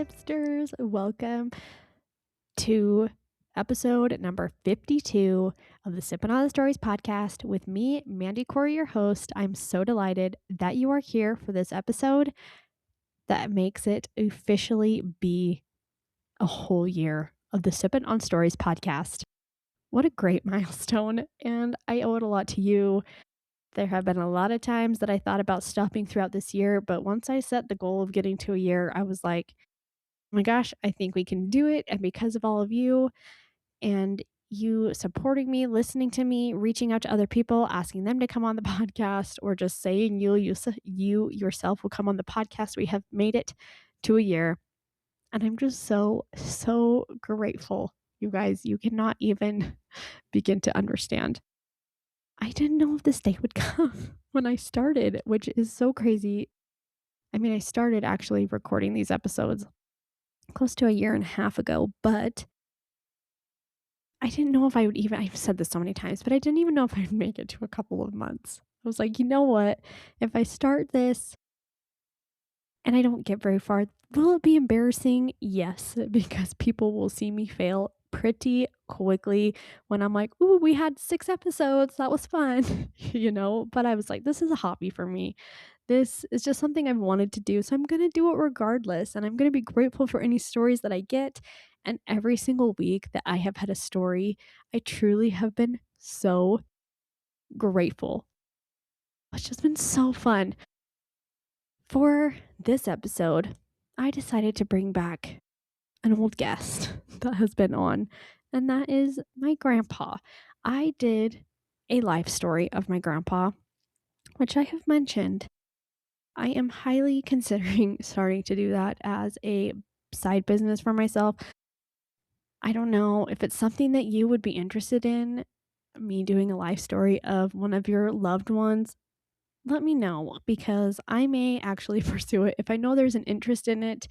Sipsters. Welcome to episode number 52 of the Sippin' on the Stories podcast with me, Mandy Corey, your host. I'm so delighted that you are here for this episode that makes it officially be a whole year of the Sippin' on Stories podcast. What a great milestone, and I owe it a lot to you. There have been a lot of times that I thought about stopping throughout this year, but once I set the goal of getting to a year, I was like, oh my gosh, I think we can do it. And because of all of you and you supporting me, listening to me, reaching out to other people, asking them to come on the podcast, or just saying you yourself will come on the podcast, we have made it to a year. And I'm just so grateful. You guys, you cannot even begin to understand. I didn't know if this day would come when I started, which is so crazy. I mean, I started actually recording these episodes close to a year and a half ago, but I didn't know if I would even, I've said this so many times, but I didn't even know if I'd make it to a couple of months. I was like, you know what? If I start this and I don't get very far, will it be embarrassing? Yes, because people will see me fail pretty quickly when I'm like, ooh, we had 6 episodes. That was fun, But I was like, this is a hobby for me. This is just something I've wanted to do. So I'm going to do it regardless. And I'm going to be grateful for any stories that I get. And every single week that I have had a story, I truly have been so grateful. It's just been so fun. For this episode, I decided to bring back an old guest that has been on, and that is my grandpa. I did a life story of my grandpa, which I have mentioned. I am highly considering starting to do that as a side business for myself. I don't know if it's something that you would be interested in, me doing a life story of one of your loved ones. Let me know because I may actually pursue it. If I know there's an interest in it,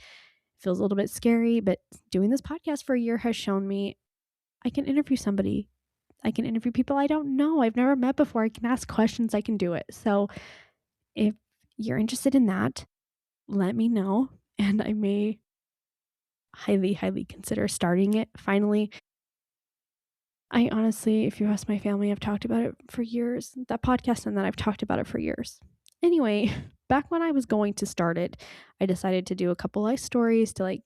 feels a little bit scary, but doing this podcast for a year has shown me I can interview somebody. I can interview people I don't know. I've never met before. I can ask questions. I can do it. So if you're interested in that, let me know. And I may highly consider starting it finally. I honestly, if you ask my family, I've talked about it for years. That podcast and that I've talked about it for years. Anyway, back when I was going to start it, I decided to do a couple life stories to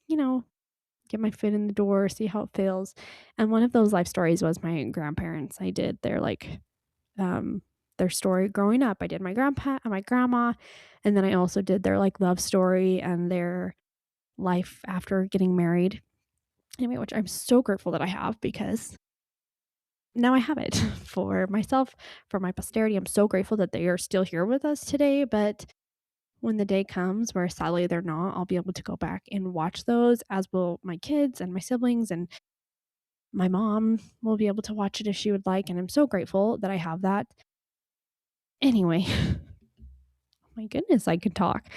get my foot in the door, see how it feels. And one of those life stories was my grandparents. I did their story growing up. I did my grandpa and my grandma, and then I also did their love story and their life after getting married. Anyway, which I'm so grateful that I have because now I have it for myself, for my posterity. I'm so grateful that they are still here with us today, but when the day comes where sadly they're not, I'll be able to go back and watch those, as will my kids and my siblings, and my mom will be able to watch it if she would like. And I'm so grateful that I have that. Anyway, oh my goodness, I could talk.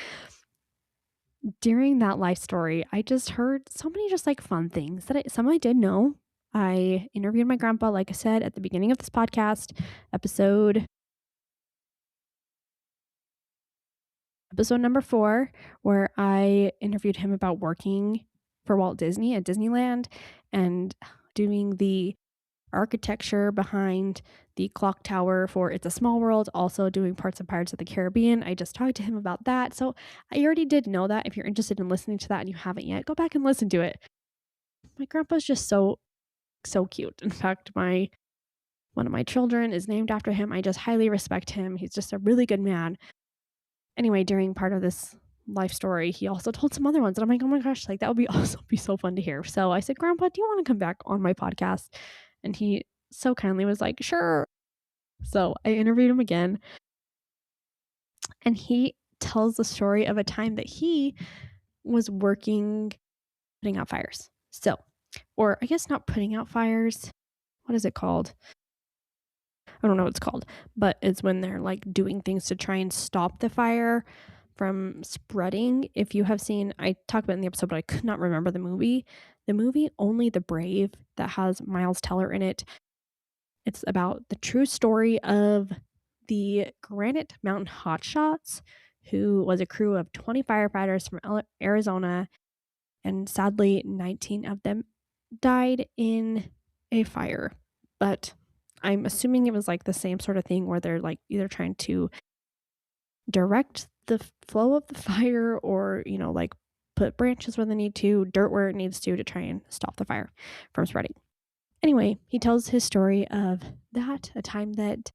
During that life story, I just heard so many just fun things that some I did know. I interviewed my grandpa, like I said, at the beginning of this podcast, episode number 4, where I interviewed him about working for Walt Disney at Disneyland and doing the architecture behind the clock tower for It's a Small World, also doing parts of Pirates of the Caribbean. I just talked to him about that. So I already did know that. If you're interested in listening to that and you haven't yet, go back and listen to it. My grandpa's just so cute. In fact, one of my children is named after him. I just highly respect him. He's just a really good man. Anyway, during part of this life story, he also told some other ones, and I'm like, oh my gosh, that would be also be so fun to hear. So I said, Grandpa, do you want to come back on my podcast? And he so kindly was like, sure. So I interviewed him again, and he tells the story of a time that he was working putting out fires. So, or I guess not putting out fires. What is it called? I don't know what it's called, but it's when they're doing things to try and stop the fire from spreading. If you have seen, I talked about it in the episode, but I could not remember the movie. The movie Only the Brave, that has Miles Teller in it. It's about the true story of the Granite Mountain Hotshots, who was a crew of 20 firefighters from Arizona and sadly 19 of them died in a fire. But I'm assuming it was like the same sort of thing where they're like either trying to direct the flow of the fire or, like put branches where they need to, dirt where it needs to try and stop the fire from spreading. Anyway, he tells his story of that, a time that,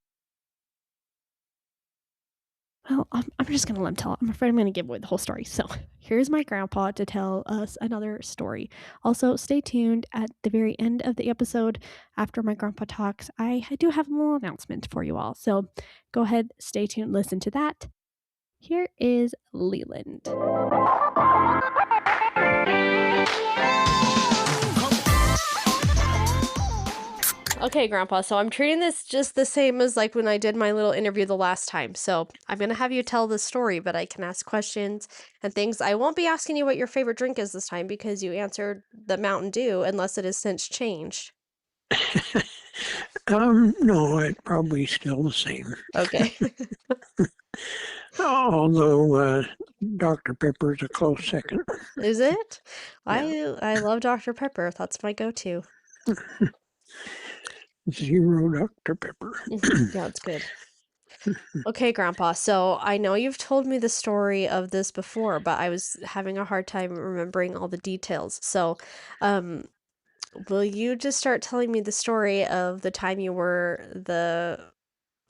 well, I'm just going to let him tell it. I'm afraid I'm going to give away the whole story. So here's my grandpa to tell us another story. Also, stay tuned at the very end of the episode. After my grandpa talks, I do have a little announcement for you all. So go ahead, stay tuned, listen to that. Here is Leland. Okay, Grandpa, so I'm treating this just the same as like when I did my little interview the last time. So I'm going to have you tell the story, but I can ask questions and things. I won't be asking you what your favorite drink is this time because you answered the Mountain Dew, unless it has since changed. No, it's probably still the same. Okay. Although Dr. Pepper is a close second. Is it? Yeah. I love Dr. Pepper. That's my go-to. Zero Dr. Pepper. Yeah, it's good. Okay, Grandpa, so I know you've told me the story of this before, but I was having a hard time remembering all the details. So, will you just start telling me the story of the time you were the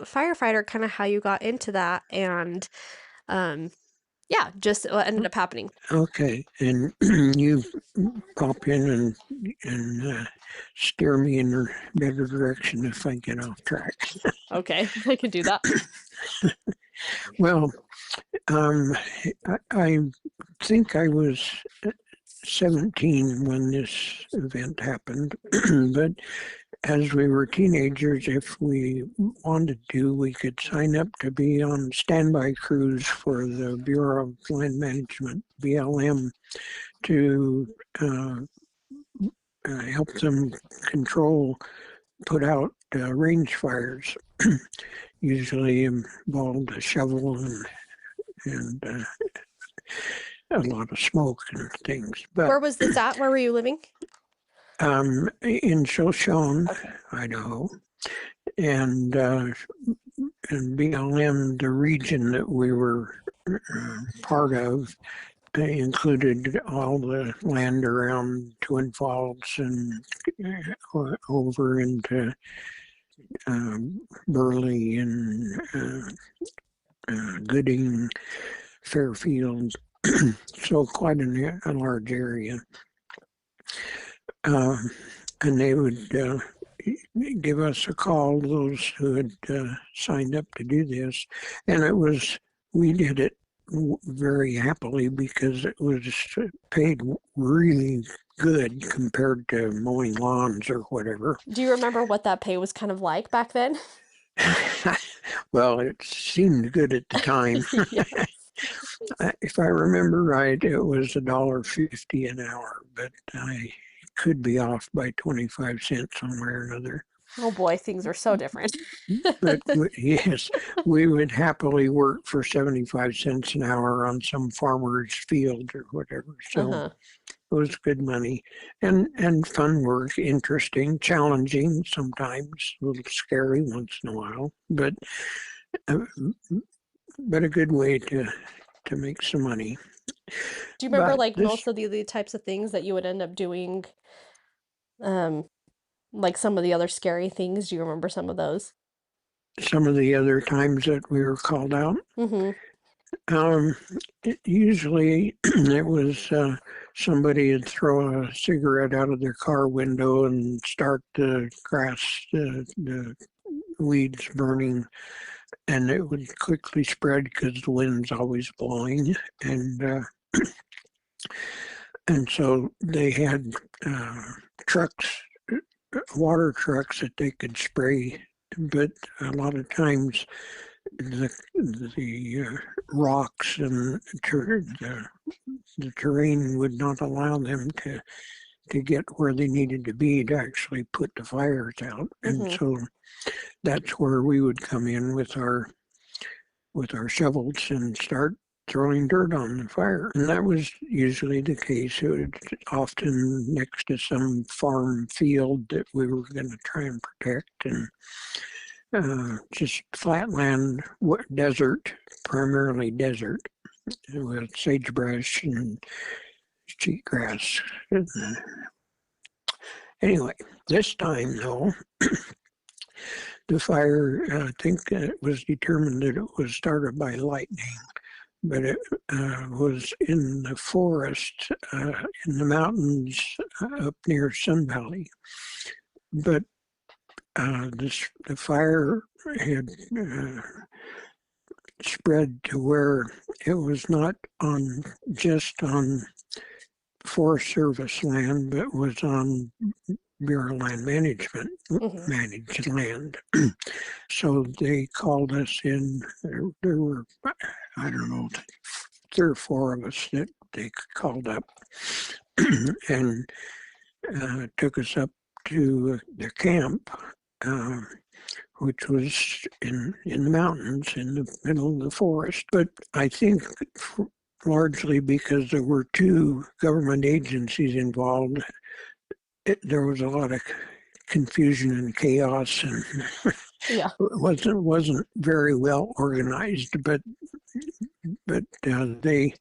firefighter, kind of how you got into that, and yeah, just what ended up happening. Okay, and you pop in and steer me in a better direction if I get off track. Okay, I can do that. Well, I think I was 17 when this event happened, but as we were teenagers, if we wanted to, we could sign up to be on standby crews for the Bureau of Land Management, BLM, to help them put out range fires. Usually involved a shovel and a lot of smoke and things. But where was this at? Where were you living? In Shoshone, Okay. Idaho, and BLM, the region that we were part of, included all the land around Twin Falls and over into Burley and Gooding, Fairfield, so quite a large area. And they would give us a call, those who had signed up to do this. And we did it very happily because it was paid really good compared to mowing lawns or whatever. Do you remember what that pay was kind of like back then? Well, it seemed good at the time. Yes. If I remember right, it was $1.50 an hour, but I could be off by 25 cents one way or another. Oh boy, things are so different. But yes, we would happily work for 75 cents an hour on some farmer's field or whatever. So it was good money and fun work, interesting, challenging, sometimes a little scary once in a while, but a good way to make some money. Do you remember like most of the types of things that you would end up doing? Like some of the other scary things. Do you remember some of those? Some of the other times that we were called out. Usually it was somebody would throw a cigarette out of their car window and start the grass, the weeds burning, and it would quickly spread because the wind's always blowing, and so they had trucks, water trucks that they could spray, but a lot of times the rocks and the terrain would not allow them to get where they needed to be to actually put the fires out. And so that's where we would come in with our shovels and start throwing dirt on the fire. And that was usually the case. It was often next to some farm field that we were going to try and protect, and just flatland, desert, primarily desert, with sagebrush and cheatgrass. Anyway, this time though, the fire, I think it was determined that it was started by lightning, but it was in the forest, in the mountains up near Sun Valley. But the fire had spread to where it was not just on Forest Service land, but was on Bureau of Land Management managed land. So they called us in. There were, I don't know, 3 or 4 of us that they called up and took us up to the camp, which was in the mountains in the middle of the forest. But I think largely because there were 2 government agencies involved, there was a lot of confusion and chaos, and Yeah. it wasn't very well organized. But they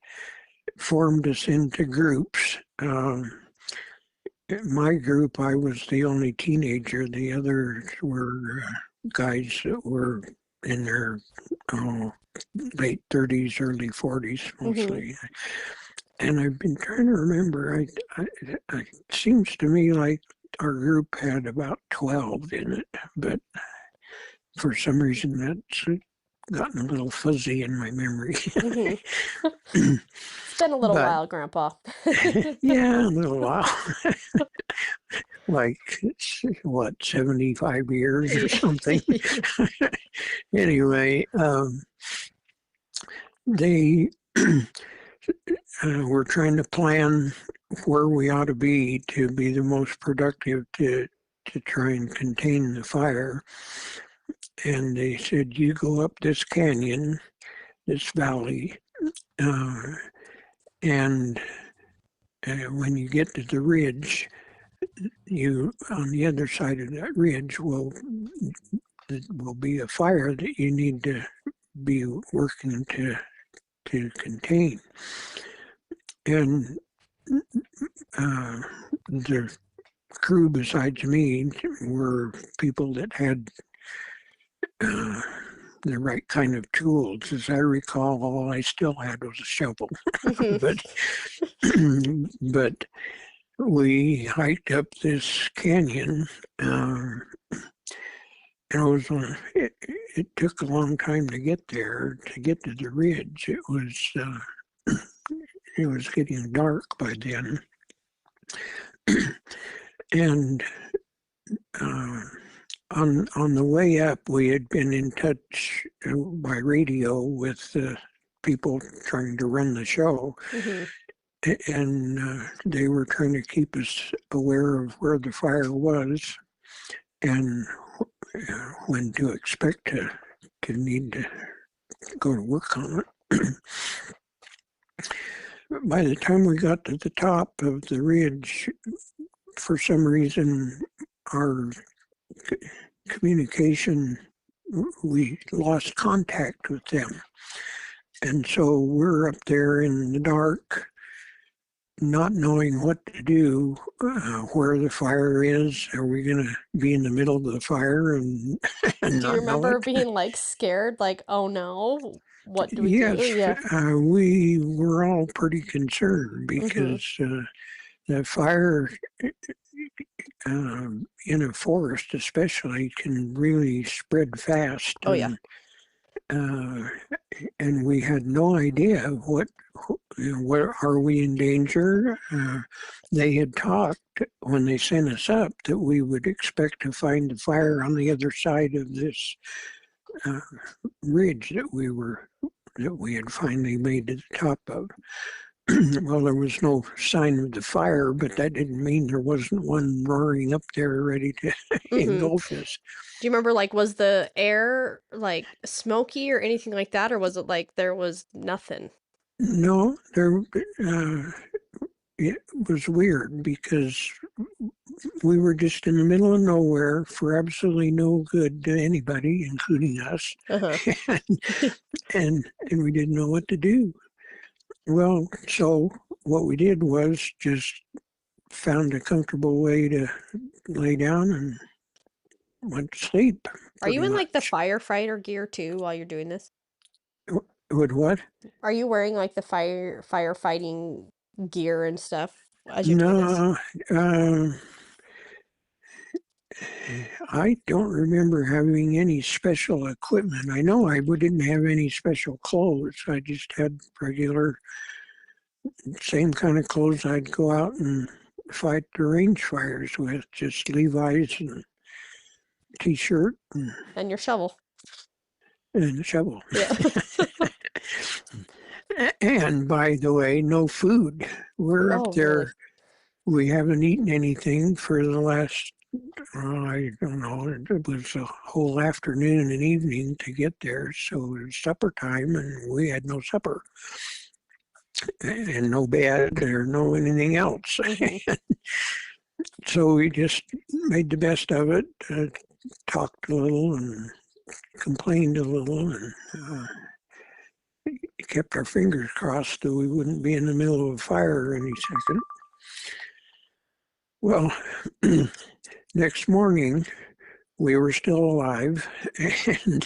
formed us into groups. My group, I was the only teenager. The others were guys that were in their late 30s, early 40s mostly. And I've been trying to remember, it seems to me like our group had about 12 in it, but for some reason that's gotten a little fuzzy in my memory. It's been a little while, Grandpa. Yeah, a little while. Like, what, 75 years or something? Anyway, they were trying to plan where we ought to be the most productive to try and contain the fire. And they said, you go up this canyon, this valley, and when you get to the ridge, you on the other side of that ridge will be a fire that you need to be working to contain. And the crew besides me were people that had the right kind of tools. As I recall, all I still had was a shovel. but we hiked up this canyon. It took a long time to get there, to get to the ridge. It was getting dark by then. And on the way up, we had been in touch by radio with people trying to run the show. And they were trying to keep us aware of where the fire was and when to expect to need to go to work on it. By the time we got to the top of the ridge, for some reason, our communication, we lost contact with them. And so we're up there in the dark, not knowing what to do, where the fire is. Are we going to be in the middle of the fire and Do you remember being like scared, like, oh no, what do we do? Yes, we were all pretty concerned because the fire in a forest especially can really spread fast. Oh, yeah. And we had no idea what are we in danger. They had talked when they sent us up that we would expect to find the fire on the other side of this ridge that we had finally made to the top of. Well, there was no sign of the fire, but that didn't mean there wasn't one roaring up there ready to engulf us. Do you remember, like, was the air, like, smoky or anything like that, or was it like there was nothing? No, it was weird because we were just in the middle of nowhere for absolutely no good to anybody, including us, Uh-huh. and we didn't know what to do. Well, so what we did was just found a comfortable way to lay down and went to sleep, Are you pretty in like the much. firefighter gear too while you're doing this? With what? Are you wearing like the firefighting gear and stuff as you're doing this? No, I don't remember having any special equipment. I know I didn't have any special clothes. I just had regular, same kind of clothes I'd go out and fight the range fires with, just Levi's and t-shirt And your shovel. and a shovel. Yeah. And by the way, no food. We're up Oh, really? there. We haven't eaten anything for the last, I don't know, it was a whole afternoon and evening to get there. So it was supper time and we had no supper and no bed or no anything else. Mm-hmm. So we just made the best of it, talked a little and complained a little and kept our fingers crossed that we wouldn't be in the middle of a fire any second. Well, next morning, we were still alive and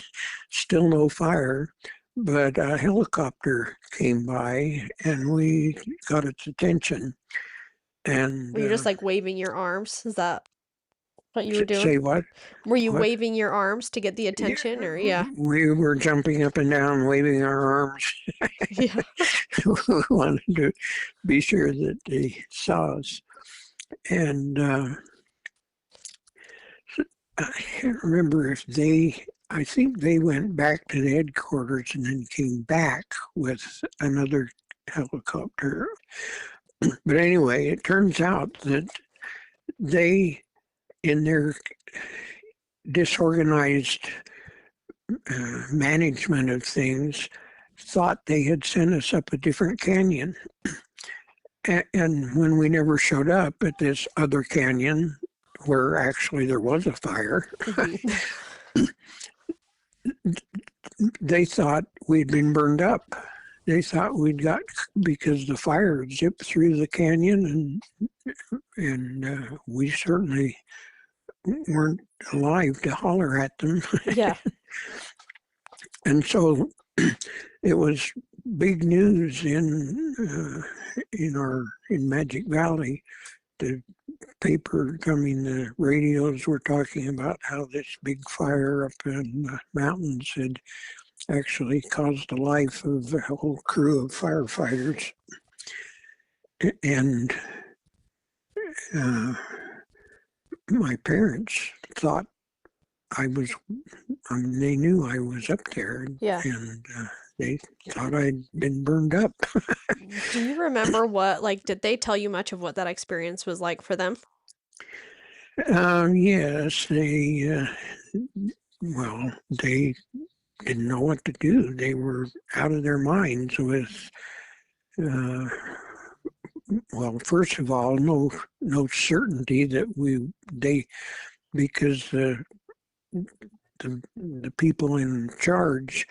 still no fire, but a helicopter came by and we got its attention. And Were you just like waving your arms? Is that what you were doing? say what? Were you What? waving your arms to get the Yeah, attention or yeah? we were jumping up and down, waving our arms. Yeah. We wanted to be sure that they saw us. And I can't remember if I think they went back to the headquarters and then came back with another helicopter. But anyway, it turns out that they, in their disorganized management of things, thought they had sent us up a different canyon. And when we never showed up at this other canyon, where actually there was a fire, Mm-hmm. they thought we'd been burned up. They thought we'd got, because the fire zipped through the canyon, and we certainly weren't alive to holler at them. Yeah. And so it was big news in Magic Valley. The paper, the radios were talking about how this big fire up in the mountains had actually caused the life of a whole crew of firefighters. And my parents thought they knew I was up there, Yeah. and they thought I'd been burned up. Do you remember did they tell you much of what that experience was like for them? Yes, they didn't know what to do. They were out of their minds with, uh, first of all, no certainty that because the people in charge,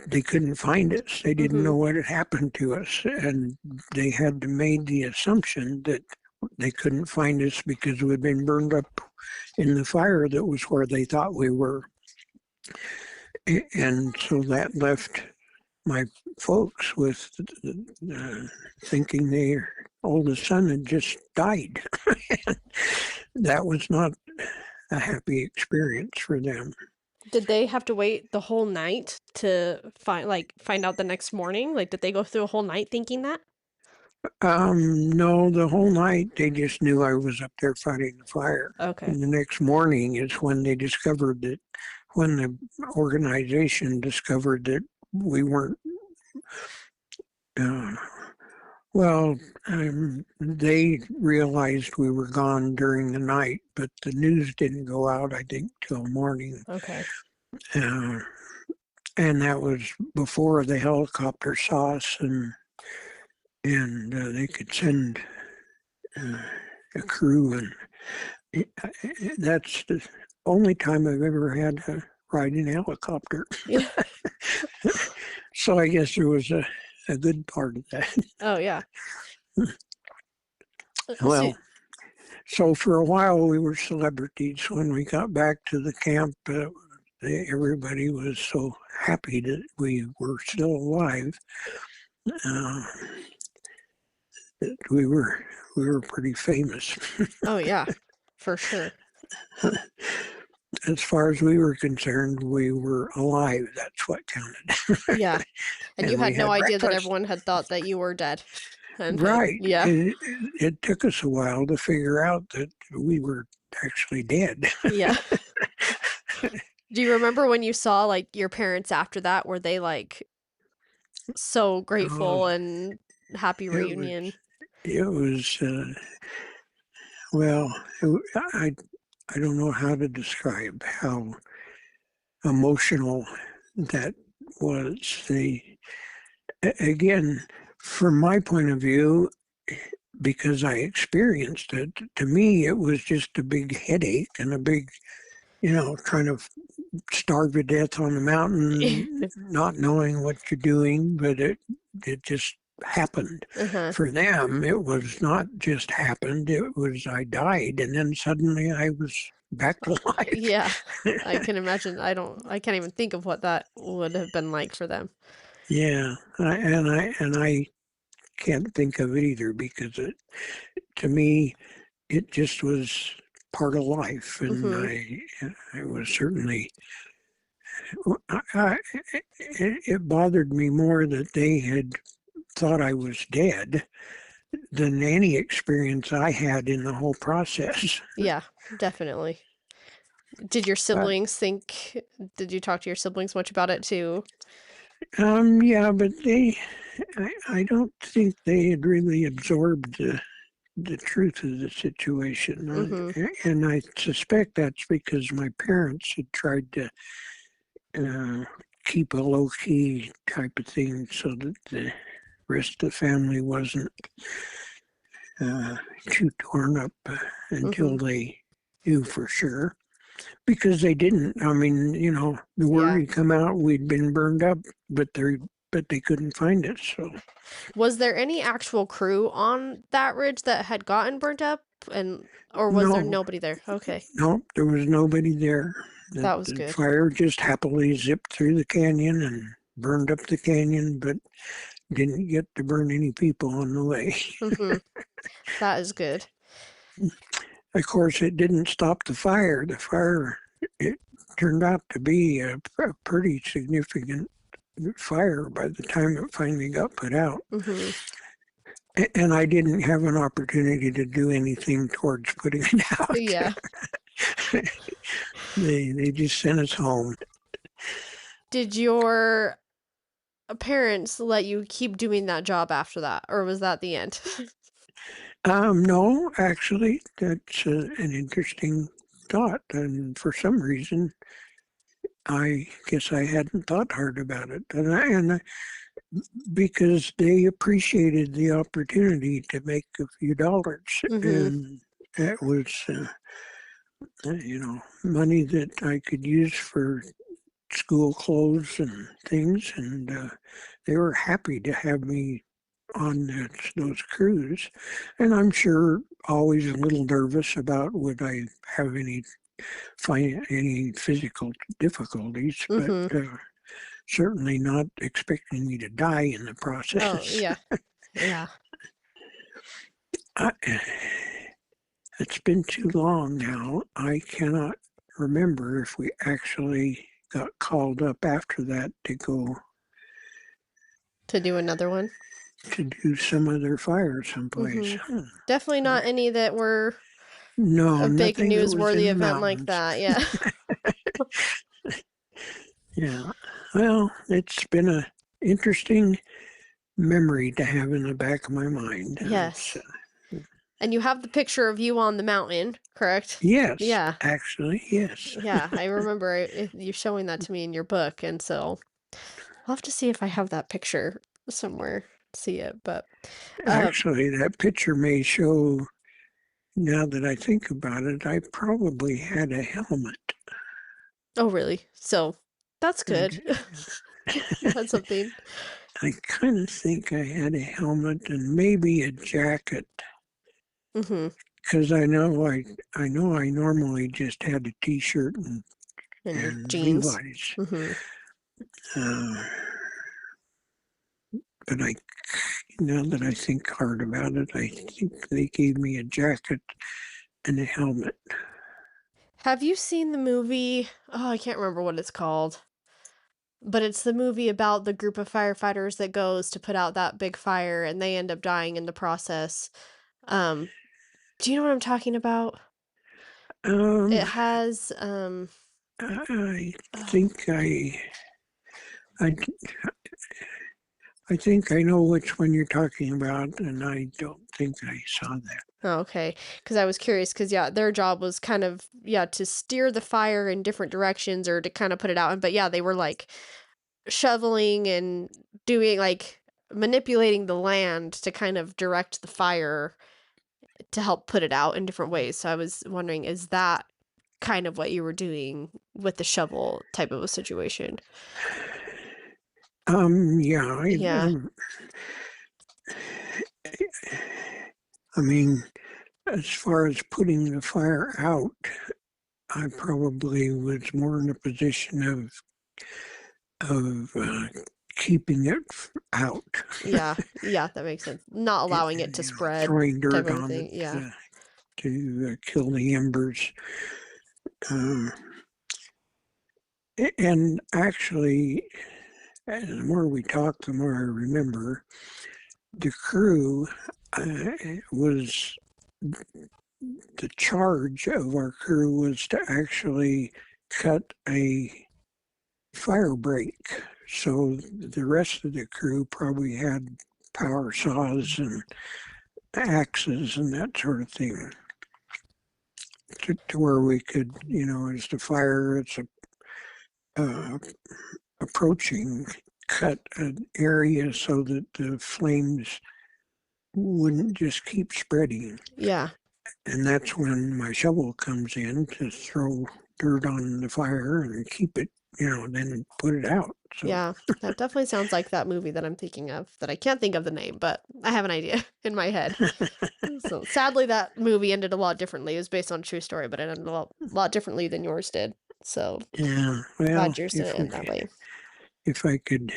they couldn't find us. They didn't Mm-hmm. know what had happened to us, and they had made the assumption that they couldn't find us because we'd been burned up in the fire that was where they thought we were. And so that left my folks with thinking their oldest son had just died. That was not a happy experience for them. Did they have to wait the whole night to find out the next morning? Like, did they go through a whole night thinking that? No, the whole night they just knew I was up there fighting the fire. Okay. And the next morning is when they discovered that, when the organization discovered that we weren't, uh, well, they realized we were gone during the night, but the news didn't go out, I think, till morning. Okay. Uh, And that was before the helicopter saw us, and they could send a crew, and that's the only time I've ever had to ride in a helicopter. Yeah. So I guess there was a good part of that. Oh, yeah. So, Well, so for a while we were celebrities. When we got back to the camp, everybody was so happy that we were still alive. Uh, that we were pretty famous. oh, yeah, for sure. As far as we were concerned, we were alive. That's what counted. Yeah. And you And we had no had idea that breakfast. everyone had thought that you were dead. And Right. yeah. It took us a while to figure out that we were actually dead. Yeah. Do you remember when you saw like your parents after that? Were they like so grateful Oh, and happy reunion? it was well, I don't know how to describe how emotional that was. Again, from my point of view, because I experienced it, to me it was just a big headache and a big, trying to starve to death on the mountain, not knowing what you're doing, but it just happened. Uh-huh. For them, it was not just happened, it was I died, and then suddenly I was back to life. Yeah. I can imagine. I can't even think of what that would have been like for them. Yeah, and I can't think of it either, because to me it just was part of life, and Mm-hmm. I was certainly. It bothered me more that they had thought I was dead than any experience I had in the whole process. Yeah, definitely. Did your But did you talk to your siblings much about it too? yeah, but I don't think they had really absorbed the truth of the situation. Mm-hmm. And I suspect that's because my parents had tried to uh, keep a low key type of thing so that the rest of the family wasn't too torn up Mm-hmm. until they knew for sure. Because they didn't. I mean, the word Yeah. had come out, we'd been burned up, but they couldn't find it. So Was there any actual crew on that ridge that had gotten burnt up or was there no, nobody there? Okay. no, there was nobody there. That was The good. fire just happily zipped through the canyon and burned up the canyon, but didn't get to burn any people on the way. Mm-hmm. That is good. Of course, it didn't stop the fire. The fire, it turned out to be a pretty significant fire by the time it finally got put out. Mm-hmm. And I didn't have an opportunity to do anything towards putting it out. Yeah. They just sent us home. Did your parents let you keep doing that job after that, or was that the end? No, actually, that's an interesting thought, and for some reason, I guess I hadn't thought hard about it, because they appreciated the opportunity to make a few dollars, Mm-hmm. and that was, money that I could use for school clothes and things, and they were happy to have me on those crews. And I'm sure always a little nervous about would I have find any physical difficulties, but Mm-hmm. certainly not expecting me to die in the Oh, process. yeah. Yeah. I, it's been too long now. I cannot remember if we actually got called up after that to go To do another one. to do some other fire Mm-hmm. someplace. Definitely not any that were No, a big nothing that was newsworthy in the event like mountains. that. Yeah. Yeah. Well, it's been a interesting memory to have in the back of my mind. Yes. And you have the picture of you on the mountain, correct? Yes, Yeah. actually, yes. Yeah, I remember you showing that to me in your book, and so I'll have to see if I have that picture somewhere, see it, but Actually, that picture may show, now that I think about it, I probably had a helmet. oh, really? So that's good. You had something. I kind of think I had a helmet and maybe a jacket, Mm-hmm. because I know I normally just had a t-shirt And your and jeans. Levi's. Mm-hmm. Uh, but now that I think hard about it, I think they gave me a jacket and a helmet. Have you seen the movie? Oh, I can't remember what it's called. But it's the movie about the group of firefighters that goes to put out that big fire and they end up dying in the process. Um, do you know what I'm talking about? It Um, has I oh, think I, I think I know which one you're talking about, and I don't think I saw that. oh, okay. Because I was curious, because yeah, their job was kind of to steer the fire in different directions or to kind of put it out. But yeah, they were like shoveling and doing like manipulating the land to kind of direct the fire to help put it out in different ways. So I was wondering, is that kind of what you were doing with the shovel type of a situation? Yeah, Yeah. I mean, as far as putting the fire out, I probably was more in a position of keeping it out, Yeah. Yeah, that makes sense. Not allowing it to spread throwing type dirt of a on thing. it Yeah. to kill the embers. Um, and actually, the more we talk, the more I remember. The crew was the charge of our crew was to actually cut a fire break. So the rest of the crew probably had power saws and axes and that sort of thing to where we could, as the fire it's uh, approaching, cut an area so that the flames wouldn't just keep spreading. Yeah. And that's when my shovel comes in to throw dirt on the fire and keep it, then put it out. So, Yeah. That definitely sounds like that movie that I'm thinking of that I can't think of the name, but I have an idea in my head. So sadly, that movie ended a lot differently. It was based on a true story, but it ended a lot differently than yours did. So yeah, well, glad yours didn't end that way. if I could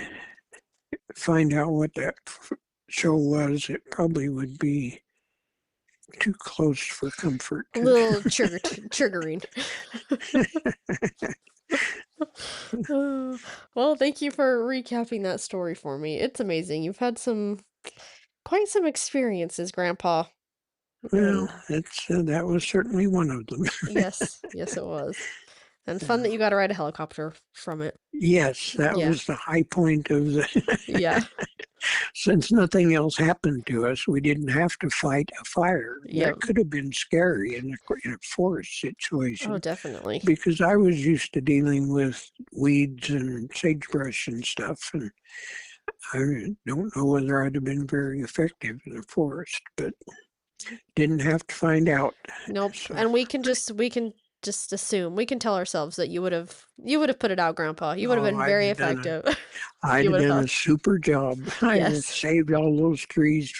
find out what that show was, it probably would be too close for comfort. A little triggering. Well, thank you for recapping that story for me. It's amazing. You've had quite some experiences, Grandpa. Well, And that was certainly one of them. yes, yes, it was. And fun that you got to ride a helicopter from it. Yes, that Yeah, was the high point of the. yeah, Since nothing else happened to us, we didn't have to fight a fire. yep. That could have been scary in a forest Oh, situation definitely. because I was used to dealing with weeds and sagebrush and stuff, and I don't know whether I'd have been very effective in the forest, but didn't have to find out. Nope. So, And we can just assume. We can tell ourselves that you would have put it out, Grandpa. You would have oh, been very effective if I'd you have would have done a thought. super job. I'd have Yes, saved all those trees.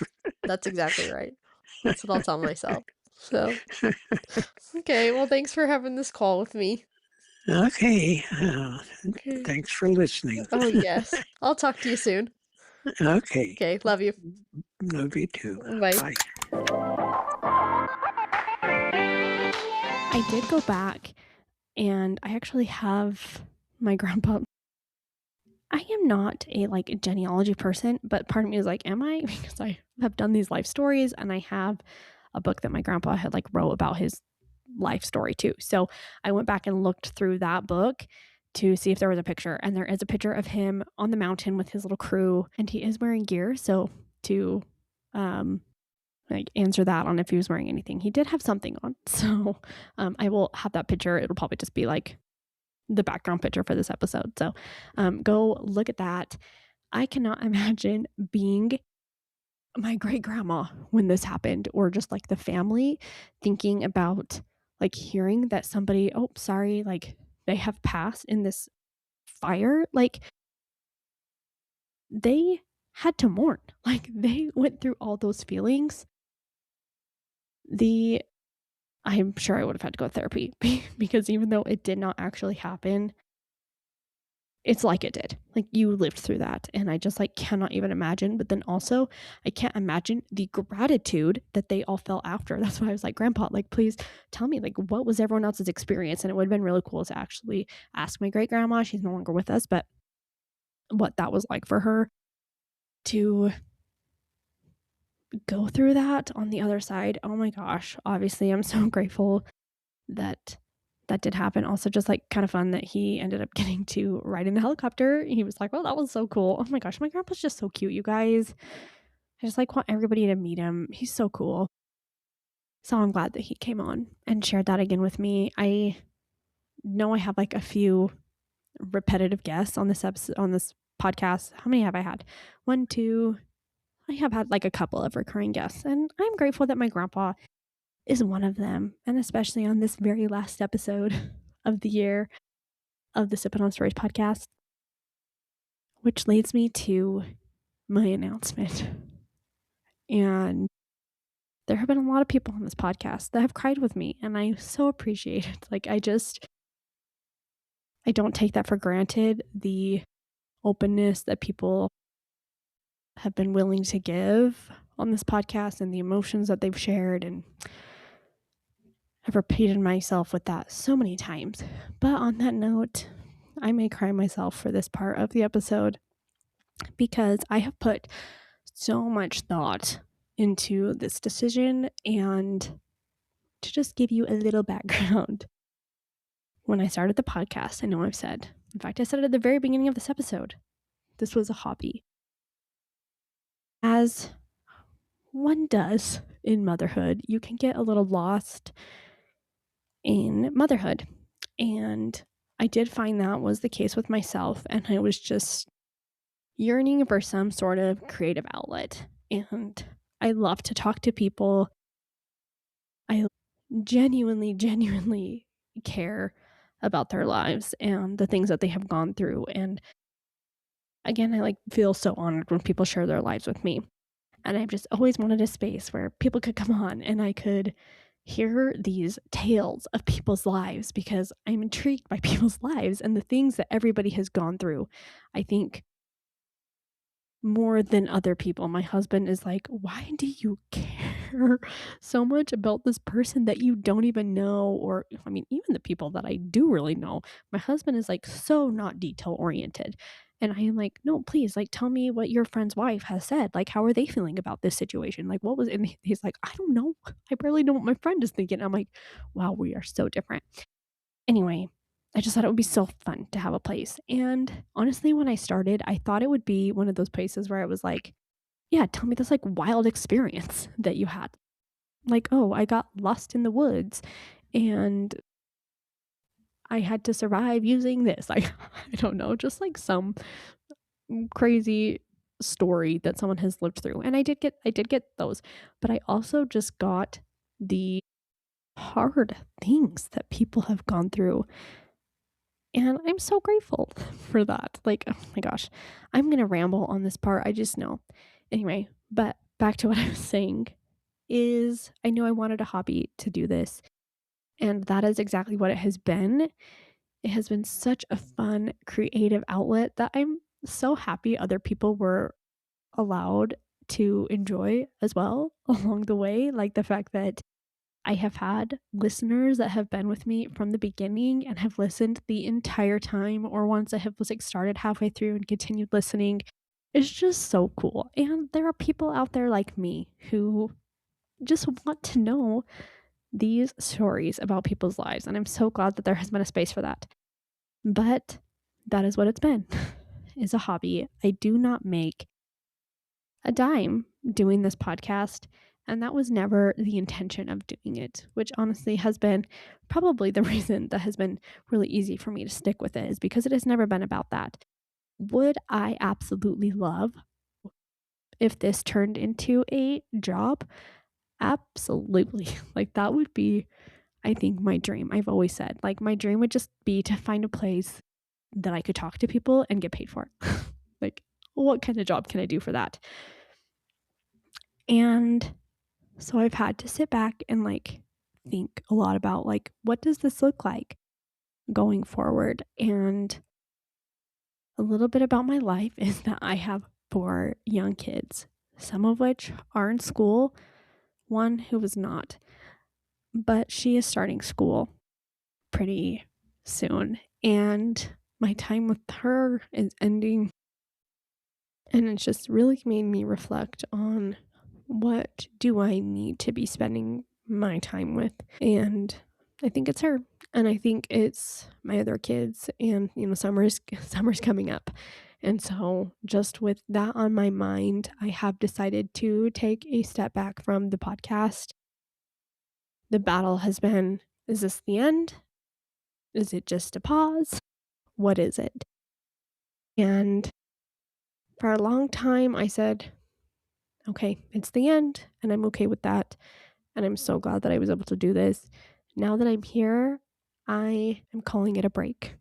that's exactly right. That's what I'll tell myself. So, okay, well, thanks for having this call with me. Okay, Okay. thanks for listening. Oh, yes. I'll talk to you soon. Okay, Okay, love you. love you too. Bye. Bye. I did go back and I actually have my grandpa. I am not a like genealogy person, but part of me is like, am I? Because I have done these life stories and I have a book that my grandpa had like wrote about his life story too. So I went back and looked through that book to see if there was a picture. And there is a picture of him on the mountain with his little crew and he is wearing gear. So to like answer that on if he was wearing anything, he did have something on. So I will have that picture. It'll probably just be like the background picture for this episode. So go look at that. I cannot imagine being my great grandma when this happened, or just like the family thinking about like hearing that somebody, oh, sorry, like they have passed in this fire. Like they had to mourn, like they went through all those feelings. The I'm sure I would have had to go to therapy because even though it did not actually happen, it's like it did. Like you lived through that. And I just like cannot even imagine. But then also, I can't imagine the gratitude that they all felt after. That's why I was like, Grandpa, like, please tell me, like, what was everyone else's experience? And it would have been really cool to actually ask my great grandma. She's no longer with us, but what that was like for her to go through that on the other side. Oh my gosh. Obviously, I'm so grateful that that did happen. Also, just like kind of fun that he ended up getting to ride in the helicopter. He was like, "Oh, that was so cool." Oh my gosh, my grandpa's just so cute, you guys. I just like want everybody to meet him. He's so cool. So I'm glad that he came on and shared that again with me. I know I have like a few repetitive guests on this episode, on this podcast. How many have I had? One, two. I have had like a couple of recurring guests, and I'm grateful that my grandpa is one of them, and especially on this very last episode of the year of the Sippin' on Stories podcast, which leads me to my announcement. And there have been a lot of people on this podcast that have cried with me, and I so appreciate it. Like, I don't take that for granted, the openness that people have been willing to give on this podcast and the emotions that they've shared. And I've repeated myself with that so many times. But on that note, I may cry myself for this part of the episode because I have put so much thought into this decision. And to just give you a little background, when I started the podcast, I know I've said, in fact, I said it at the very beginning of this episode, this was a hobby. As one does in motherhood, you can get a little lost in motherhood. And I did find that was the case with myself. And I was just yearning for some sort of creative outlet. And I love to talk to people. I genuinely care about their lives and the things that they have gone through. And again, I like feel so honored when people share their lives with me. And I've just always wanted a space where people could come on and I could hear these tales of people's lives, because I'm intrigued by people's lives and the things that everybody has gone through. I think more than other people. My husband is like, "Why do you care so much about this person that you don't even know?" Or, I mean, even the people that I do really know. My husband is like so not detail oriented. And I am like, "No, please, like, tell me what your friend's wife has said. Like, how are they feeling about this situation? Like, what was," and he's like, "I don't know. I barely know what my friend is thinking." I'm like, wow, we are so different. Anyway, I just thought it would be so fun to have a place. And honestly, when I started, I thought it would be one of those places where it was like, yeah, tell me this like wild experience that you had. Like, oh, I got lost in the woods and I had to survive using this. Like, I don't know, just like some crazy story that someone has lived through. And I did get those, but I also just got the hard things that people have gone through. And I'm so grateful for that. Like, oh my gosh, I'm going to ramble on this part. I just know. Anyway, but back to what I was saying is I knew I wanted a hobby to do this. And that is exactly what it has been. It has been such a fun, creative outlet that I'm so happy other people were allowed to enjoy as well along the way. Like the fact that I have had listeners that have been with me from the beginning and have listened the entire time, or ones that have like started halfway through and continued listening. It's just so cool. And there are people out there like me who just want to know these stories about people's lives. And I'm so glad that there has been a space for that. But that is what it's been, is a hobby. I do not make a dime doing this podcast. And that was never the intention of doing it, which honestly has been probably the reason that has been really easy for me to stick with it, is because it has never been about that. Would I absolutely love if this turned into a job? Absolutely. Like, that would be, I think, my dream. I've always said, like, my dream would just be to find a place that I could talk to people and get paid for it. Like, what kind of job can I do for that? And so I've had to sit back and, like, think a lot about, like, what does this look like going forward? And a little bit about my life is that I have 4 young kids, some of which are in school, one who is not, but she is starting school pretty soon, and my time with her is ending, and it's just really made me reflect on what do I need to be spending my time with, and I think it's her, and I think it's my other kids, and, summer's coming up, and so just with that on my mind, I have decided to take a step back from the podcast. The battle has been, is this the end? Is it just a pause? What is it? And for a long time, I said, okay, it's the end, and I'm okay with that. And I'm so glad that I was able to do this. Now that I'm here, I am calling it a break.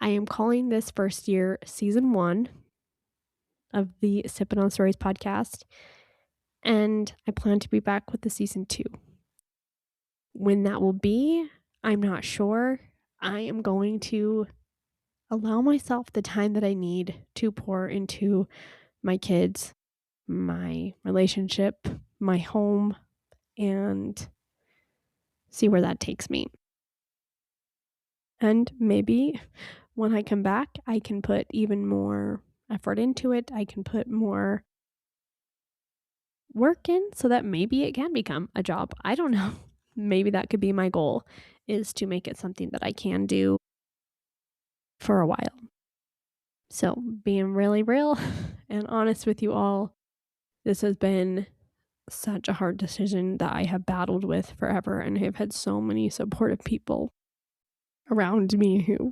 I am calling this first year season 1 of the Sippin' on Stories podcast, and I plan to be back with the season 2. When that will be, I'm not sure. I am going to allow myself the time that I need to pour into my kids, my relationship, my home, and see where that takes me. And maybe when I come back, I can put even more effort into it. I can put more work in so that maybe it can become a job. I don't know. Maybe that could be my goal, is to make it something that I can do for a while. So, being really real and honest with you all, this has been such a hard decision that I have battled with forever, and have had so many supportive people around me who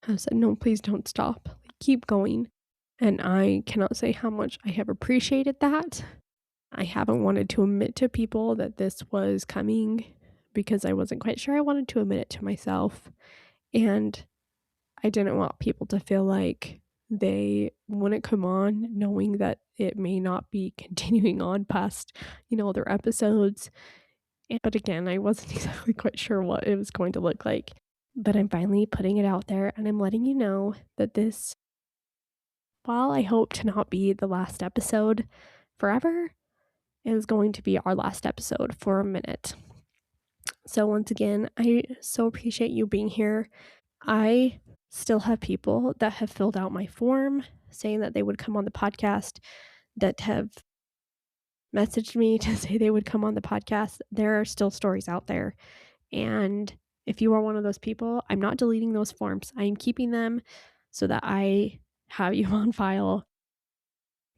have said, no, please don't stop. Like, keep going. And I cannot say how much I have appreciated that. I haven't wanted to admit to people that this was coming because I wasn't quite sure I wanted to admit it to myself. And I didn't want people to feel like they wouldn't come on knowing that it may not be continuing on past, their episodes. But again, I wasn't exactly quite sure what it was going to look like. But I'm finally putting it out there, and I'm letting you know that this, while I hope to not be the last episode forever, is going to be our last episode for a minute. So once again, I so appreciate you being here. I still have people that have filled out my form saying that they would come on the podcast, that have messaged me to say they would come on the podcast. There are still stories out there. And if you are one of those people, I'm not deleting those forms. I am keeping them so that I have you on file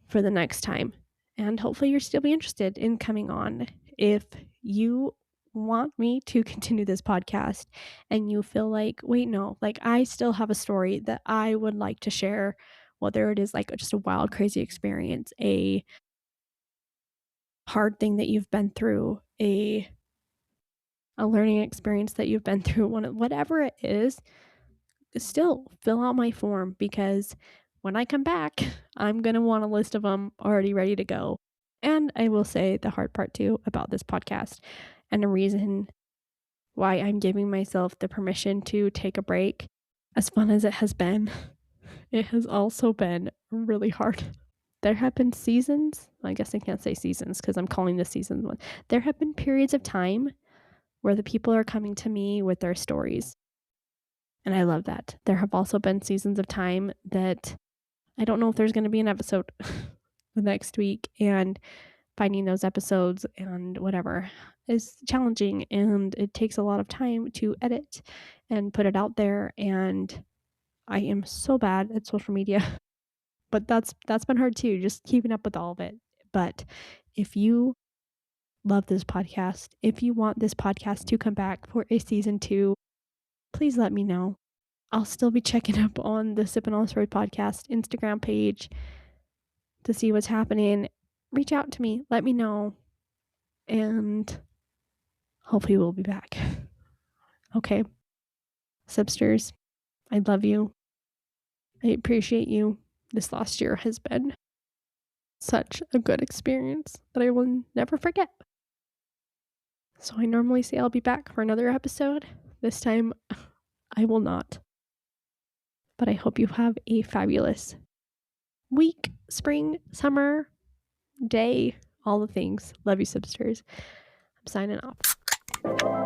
for the next time. And hopefully you'll still be interested in coming on. If you want me to continue this podcast and you feel like, wait, no, like, I still have a story that I would like to share, whether it is like just a wild, crazy experience, a hard thing that you've been through, a learning experience that you've been through, whatever it is, still fill out my form, because when I come back, I'm going to want a list of them already ready to go. And I will say the hard part too about this podcast, and a reason why I'm giving myself the permission to take a break, as fun as it has been, it has also been really hard. There have been seasons, I guess I can't say seasons because I'm calling this season 1. There have been periods of time where the people are coming to me with their stories. And I love that. There have also been seasons of time that I don't know if there's going to be an episode the next week, and finding those episodes and whatever is challenging, and it takes a lot of time to edit and put it out there. And I am so bad at social media, but that's been hard too, just keeping up with all of it. But if you love this podcast. If you want this podcast to come back for a season 2, please let me know. I'll still be checking up on the Sippin' on the Story podcast Instagram page to see what's happening. Reach out to me. Let me know. And hopefully we'll be back. Okay. Sipsters, I love you. I appreciate you. This last year has been such a good experience that I will never forget. So I normally say I'll be back for another episode. This time I will not. But I hope you have a fabulous week, spring, summer, day, all the things. Love you, Sipsters. I'm signing off.